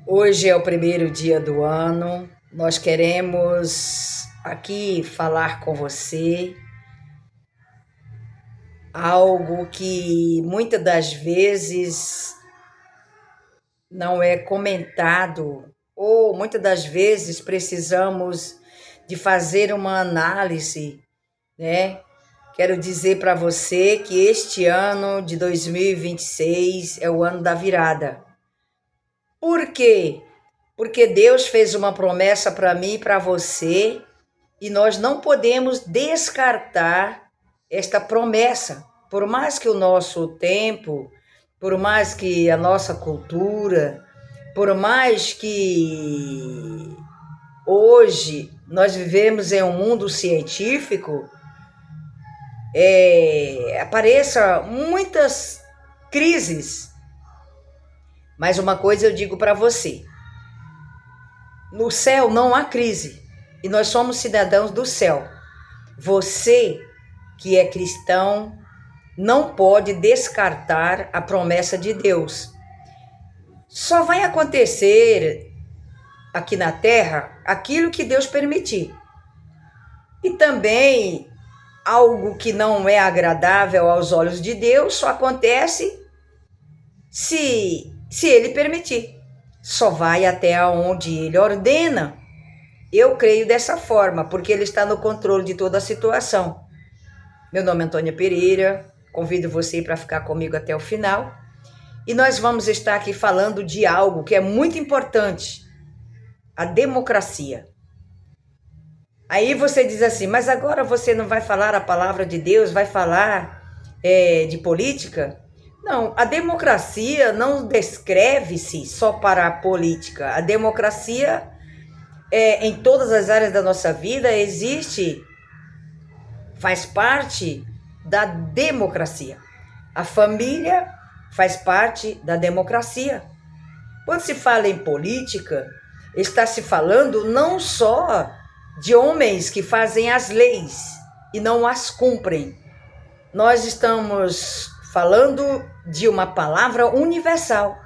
Hoje é o primeiro dia do ano. Nós queremos aqui falar com você algo que muitas das vezes não é comentado, ou muitas das vezes precisamos de fazer uma análise, né? Quero dizer para você que este ano de 2026 é o ano da virada. Por quê? Porque Deus fez uma promessa para mim e para você, e nós não podemos descartar esta promessa. Por mais que o nosso tempo, por mais que a nossa cultura, por mais que hoje nós vivemos em um mundo científico, apareça muitas crises. Mas uma coisa eu digo para você: no céu não há crise, e nós somos cidadãos do céu. Você que é cristão não pode descartar a promessa de Deus. Só vai acontecer aqui na terra aquilo que Deus permitir. E também algo que não é agradável aos olhos de Deus só acontece se Ele permitir. Só vai até onde Ele ordena. Eu creio dessa forma, porque Ele está no controle de toda a situação. Meu nome é Antônia Pereira, convido você para ficar comigo até o final. E nós vamos estar aqui falando de algo que é muito importante, a democracia. Aí você diz assim, mas agora você não vai falar a palavra de Deus, vai falar de política? Não, a democracia não descreve-se só para a política. A democracia, em todas as áreas da nossa vida, existe, faz parte da democracia. A família faz parte da democracia. Quando se fala em política, está se falando não só de homens que fazem as leis e não as cumprem. Nós estamos falando de uma palavra universal.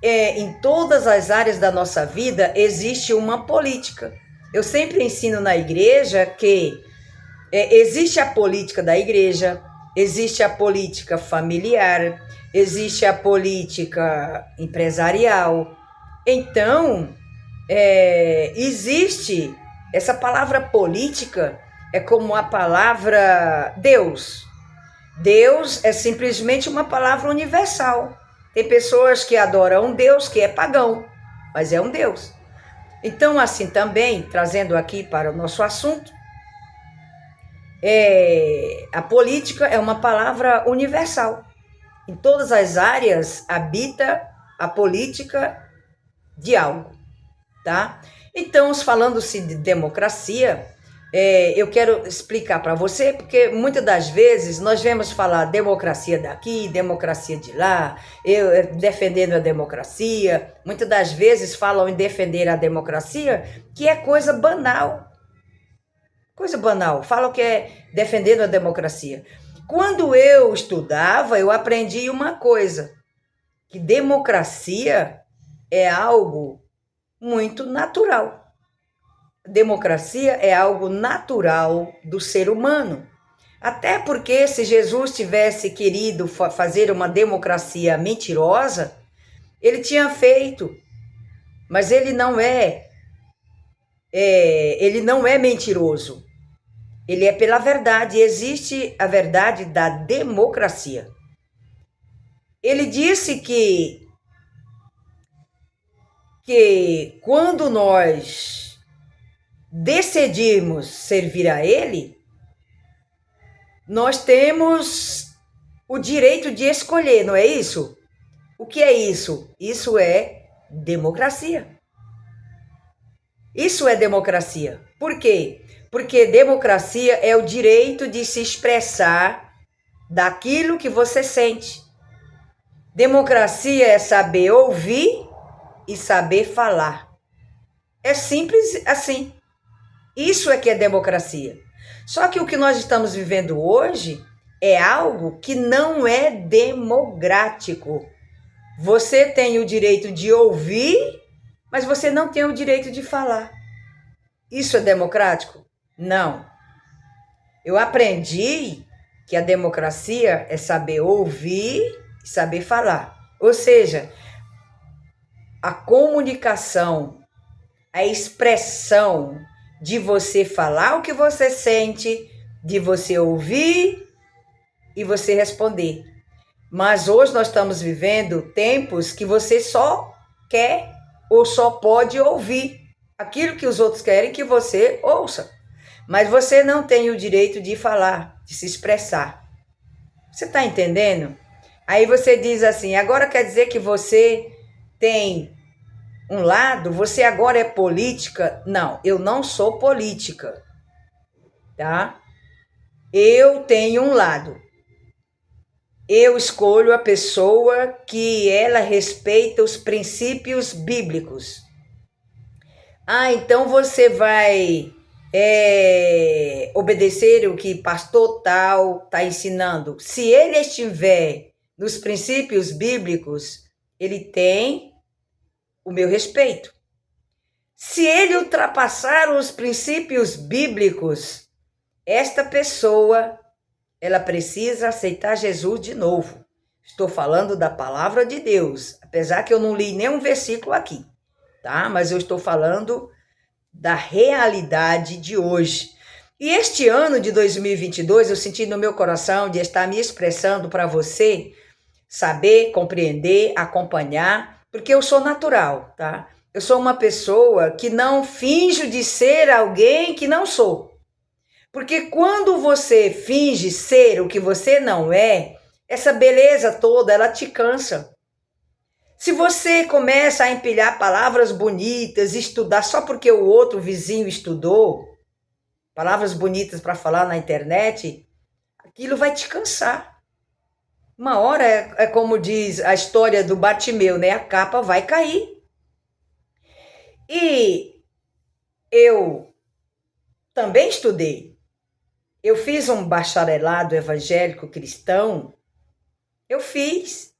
Em todas as áreas da nossa vida existe uma política. Eu sempre ensino na igreja que existe a política da igreja, existe a política familiar, existe a política empresarial. Então, existe essa palavra política, é como a palavra Deus. Deus é simplesmente uma palavra universal. Tem pessoas que adoram um Deus que é pagão, mas é um Deus. Então, assim também, trazendo aqui para o nosso assunto, a política é uma palavra universal. Em todas as áreas habita a política de algo, tá? Então, falando-se de democracia, eu quero explicar para você, porque muitas das vezes nós vemos falar democracia daqui, democracia de lá, eu defendendo a democracia. Muitas das vezes falam em defender a democracia, que é coisa banal. Coisa banal, falam que é defendendo a democracia. Quando eu estudava, eu aprendi uma coisa, que democracia é algo muito natural. Democracia é algo natural do ser humano. Até porque se Jesus tivesse querido fazer uma democracia mentirosa, ele tinha feito. Mas ele não é mentiroso. Ele é pela verdade. Existe a verdade da democracia. Ele disse que quando nós decidirmos servir a Ele, nós temos o direito de escolher, não é isso? O que é isso? Isso é democracia. Isso é democracia. Por quê? Porque democracia é o direito de se expressar daquilo que você sente. Democracia é saber ouvir e saber falar. É simples assim. Isso é que é democracia. Só que o que nós estamos vivendo hoje é algo que não é democrático. Você tem o direito de ouvir, mas você não tem o direito de falar. Isso é democrático? Não. Eu aprendi que a democracia é saber ouvir e saber falar. Ou seja, a comunicação, a expressão de você falar o que você sente, de você ouvir e você responder. Mas hoje nós estamos vivendo tempos que você só quer ou só pode ouvir aquilo que os outros querem que você ouça. Mas você não tem o direito de falar, de se expressar. Você está entendendo? Aí você diz assim, agora quer dizer que você tem um lado, você agora é política? Não, eu não sou política, tá? Eu tenho um lado. Eu escolho a pessoa que ela respeita os princípios bíblicos. Ah, então você vai obedecer o que pastor tal está ensinando. Se ele estiver nos princípios bíblicos, ele tem o meu respeito. Se ele ultrapassar os princípios bíblicos, esta pessoa, ela precisa aceitar Jesus de novo. Estou falando da palavra de Deus, apesar que eu não li nenhum versículo aqui, tá? Mas eu estou falando da realidade de hoje. E este ano de 2022, eu senti no meu coração de estar me expressando para você saber, compreender, acompanhar, porque eu sou natural, tá? Eu sou uma pessoa que não finjo de ser alguém que não sou. Porque quando você finge ser o que você não é, essa beleza toda, ela te cansa. Se você começa a empilhar palavras bonitas, estudar só porque o outro vizinho estudou, palavras bonitas para falar na internet, aquilo vai te cansar. Uma hora é como diz a história do Bartimeu, né? A capa vai cair. E eu também estudei. Eu fiz um bacharelado evangélico cristão. Eu fiz.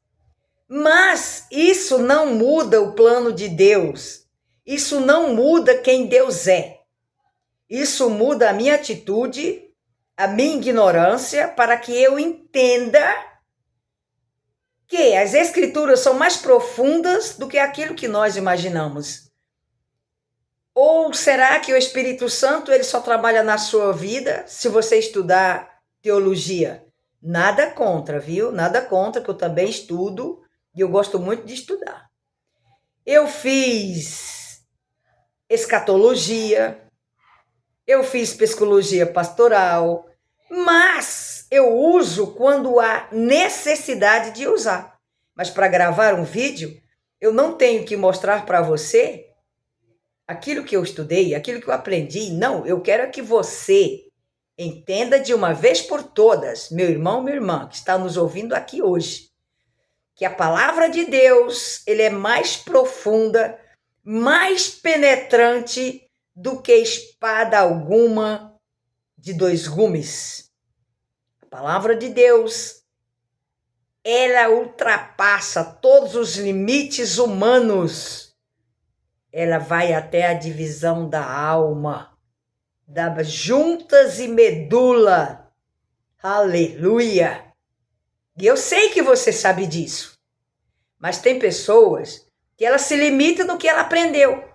Mas isso não muda o plano de Deus. Isso não muda quem Deus é. Isso muda a minha atitude, a minha ignorância, para que eu entenda que as escrituras são mais profundas do que aquilo que nós imaginamos. Ou será que o Espírito Santo ele só trabalha na sua vida se você estudar teologia? Nada contra, viu? Nada contra, que eu também estudo e eu gosto muito de estudar. Eu fiz escatologia, eu fiz psicologia pastoral, mas eu uso quando há necessidade de usar. Mas para gravar um vídeo, eu não tenho que mostrar para você aquilo que eu estudei, aquilo que eu aprendi. Não, eu quero que você entenda de uma vez por todas, meu irmão, minha irmã, que está nos ouvindo aqui hoje, que a palavra de Deus, ele é mais profunda, mais penetrante do que espada alguma de dois gumes. A palavra de Deus, ela ultrapassa todos os limites humanos. Ela vai até a divisão da alma, das juntas e medula. Aleluia! E eu sei que você sabe disso. Mas tem pessoas que ela se limita no que ela aprendeu.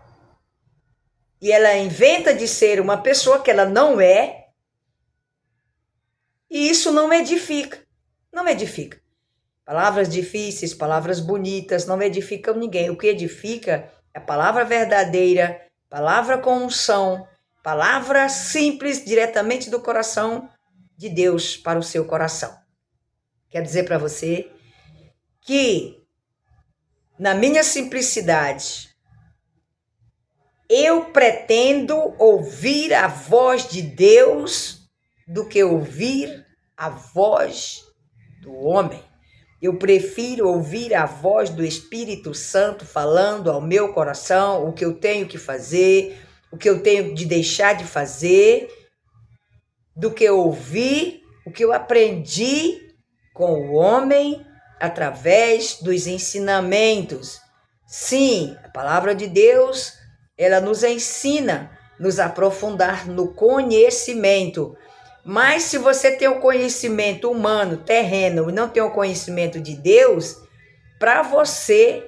E ela inventa de ser uma pessoa que ela não é. E isso não edifica. Não edifica. Palavras difíceis, palavras bonitas, não edificam ninguém. O que edifica é a palavra verdadeira, palavra com unção, palavra simples, diretamente do coração de Deus para o seu coração. Quero dizer para você que, na minha simplicidade, eu pretendo ouvir a voz de Deus do que ouvir a voz do homem. Eu prefiro ouvir a voz do Espírito Santo falando ao meu coração o que eu tenho que fazer, o que eu tenho de deixar de fazer, do que ouvir o que eu aprendi com o homem através dos ensinamentos. Sim, a palavra de Deus, ela nos ensina, nos aprofundar no conhecimento. Mas se você tem o conhecimento humano, terreno, e não tem o conhecimento de Deus, para você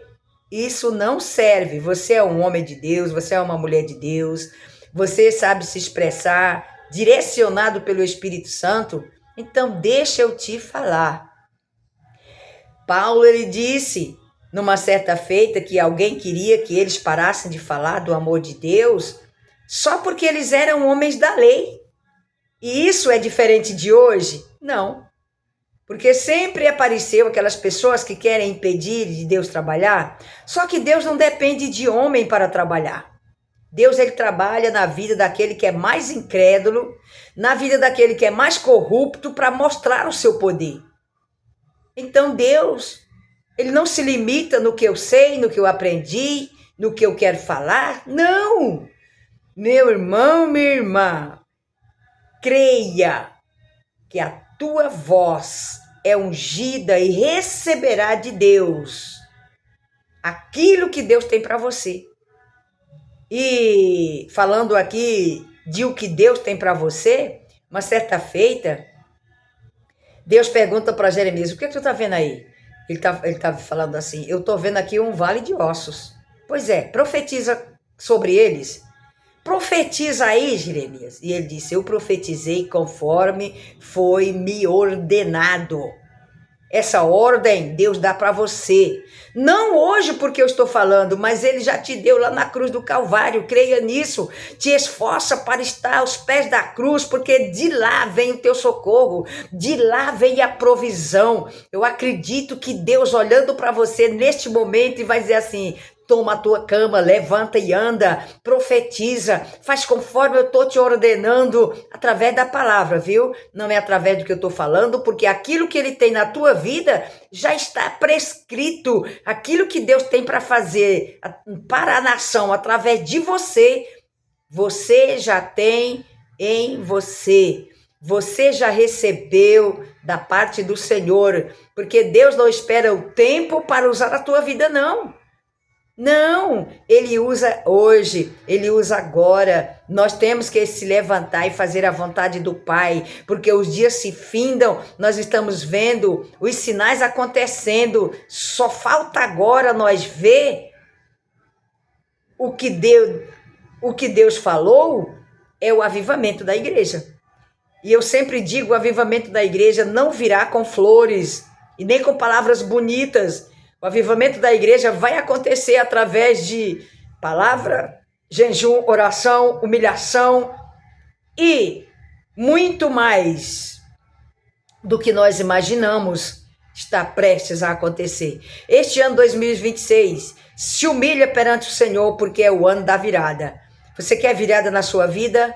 isso não serve. Você é um homem de Deus, você é uma mulher de Deus, você sabe se expressar, direcionado pelo Espírito Santo. Então deixa eu te falar. Paulo, ele disse numa certa feita que alguém queria que eles parassem de falar do amor de Deus só porque eles eram homens da lei. E isso é diferente de hoje? Não. Porque sempre apareceu aquelas pessoas que querem impedir de Deus trabalhar. Só que Deus não depende de homem para trabalhar. Deus, ele trabalha na vida daquele que é mais incrédulo, na vida daquele que é mais corrupto, para mostrar o seu poder. Então Deus, ele não se limita no que eu sei, no que eu aprendi, no que eu quero falar. Não! Meu irmão, minha irmã, creia que a tua voz é ungida e receberá de Deus aquilo que Deus tem para você. E falando aqui de o que Deus tem para você, uma certa feita, Deus pergunta para Jeremias: o que tu está vendo aí? Ele tá falando assim: eu estou vendo aqui um vale de ossos. Pois é, profetiza sobre eles. Profetiza aí, Jeremias. E ele disse: eu profetizei conforme foi me ordenado. Essa ordem Deus dá para você. Não hoje porque eu estou falando, mas ele já te deu lá na cruz do Calvário. Creia nisso. Te esforça para estar aos pés da cruz, porque de lá vem o teu socorro. De lá vem a provisão. Eu acredito que Deus olhando para você neste momento e vai dizer assim: toma a tua cama, levanta e anda, profetiza, faz conforme eu estou te ordenando através da palavra, viu? Não é através do que eu estou falando, porque aquilo que ele tem na tua vida já está prescrito. Aquilo que Deus tem para fazer para a nação através de você, você já tem em você. Você já recebeu da parte do Senhor, porque Deus não espera o tempo para usar a tua vida, não. Não, ele usa hoje, ele usa agora. Nós temos que se levantar e fazer a vontade do Pai, porque os dias se findam, nós estamos vendo os sinais acontecendo. Só falta agora nós ver o que Deus falou é o avivamento da igreja. E eu sempre digo, o avivamento da igreja não virá com flores e nem com palavras bonitas. O avivamento da igreja vai acontecer através de palavra, jejum, oração, humilhação e muito mais do que nós imaginamos está prestes a acontecer. Este ano 2026, se humilha perante o Senhor, porque é o ano da virada. Você quer virada na sua vida?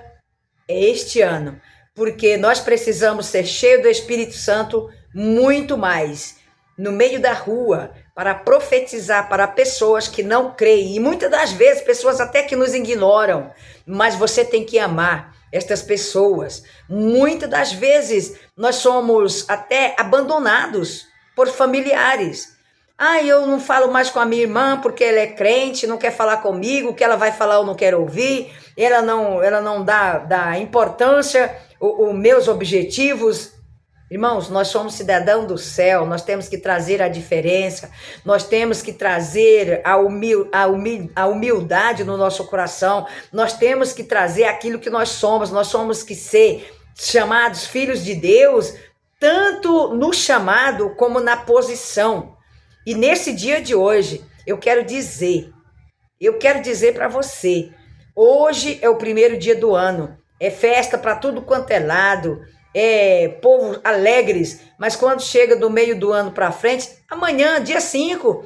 É este ano, porque nós precisamos ser cheios do Espírito Santo muito mais no meio da rua, para profetizar para pessoas que não creem, e muitas das vezes pessoas até que nos ignoram, mas você tem que amar estas pessoas. Muitas das vezes nós somos até abandonados por familiares. Eu não falo mais com a minha irmã porque ela é crente, não quer falar comigo, o que ela vai falar eu não quero ouvir, ela não dá importância aos meus objetivos. Irmãos, nós somos cidadãos do céu, nós temos que trazer a diferença, nós temos que trazer a humildade no nosso coração, nós temos que trazer aquilo que nós somos que ser chamados filhos de Deus, tanto no chamado como na posição. E nesse dia de hoje, eu quero dizer para você, hoje é o primeiro dia do ano, é festa para tudo quanto é lado, povo alegres, mas quando chega do meio do ano para frente, amanhã, dia 5,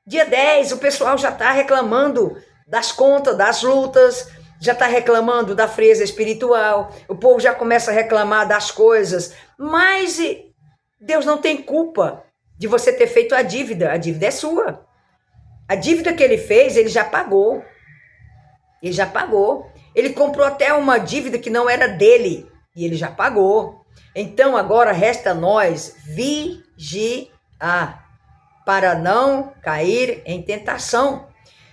dia 10, o pessoal já está reclamando das contas, das lutas, já está reclamando da frieza espiritual, o povo já começa a reclamar das coisas, mas Deus não tem culpa de você ter feito a dívida é sua. A dívida que ele fez, ele já pagou. Ele comprou até uma dívida que não era dele, e ele já pagou. Então agora resta a nós vigiar. para não cair em tentação.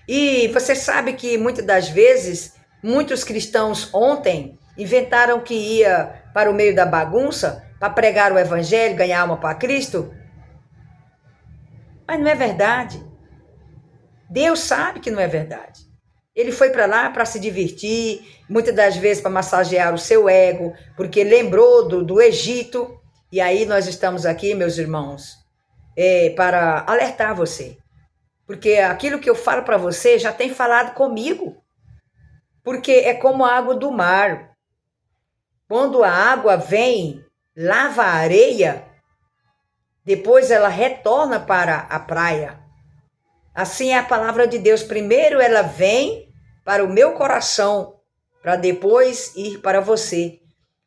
E você sabe que muitas das vezes, muitos cristãos ontem inventaram que ia para o meio da bagunça para pregar o evangelho, ganhar alma para Cristo. Mas não é verdade. Deus sabe que não é verdade. Ele foi para lá para se divertir, muitas das vezes para massagear o seu ego, porque lembrou do Egito. E aí nós estamos aqui, meus irmãos, para alertar você. Porque aquilo que eu falo para você já tem falado comigo. Porque é como a água do mar. Quando a água vem, lava a areia, depois ela retorna para a praia. Assim é a palavra de Deus. Primeiro ela vem para o meu coração, para depois ir para você.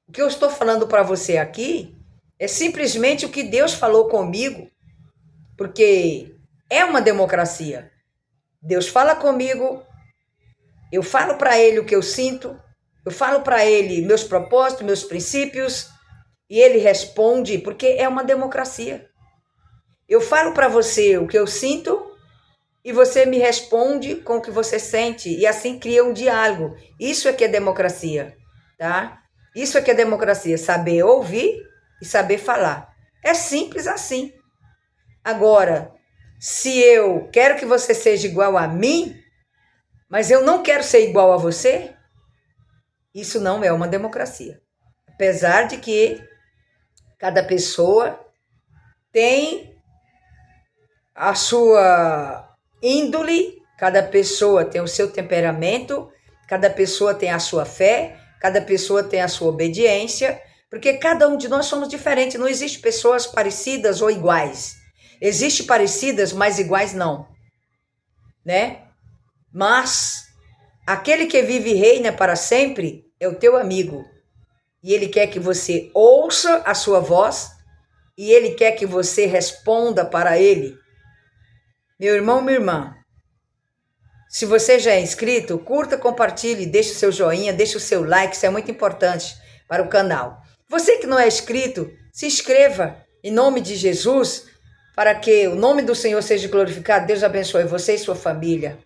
O que eu estou falando para você aqui é simplesmente o que Deus falou comigo, porque é uma democracia. Deus fala comigo, eu falo para Ele o que eu sinto, eu falo para Ele meus propósitos, meus princípios, e Ele responde, porque é uma democracia. Eu falo para você o que eu sinto, e você me responde com o que você sente, e assim cria um diálogo. Isso é que é democracia, tá? Isso é que é democracia, saber ouvir e saber falar. É simples assim. Agora, se eu quero que você seja igual a mim, mas eu não quero ser igual a você, isso não é uma democracia. Apesar de que cada pessoa tem a sua índole, cada pessoa tem o seu temperamento, cada pessoa tem a sua fé, cada pessoa tem a sua obediência, porque cada um de nós somos diferentes, não existe pessoas parecidas ou iguais. Existem parecidas, mas iguais não, né? Mas aquele que vive e reina para sempre é o teu amigo. E ele quer que você ouça a sua voz e ele quer que você responda para ele. Meu irmão, minha irmã, se você já é inscrito, curta, compartilhe, deixe o seu joinha, deixe o seu like, isso é muito importante para o canal. Você que não é inscrito, se inscreva em nome de Jesus, para que o nome do Senhor seja glorificado. Deus abençoe você e sua família.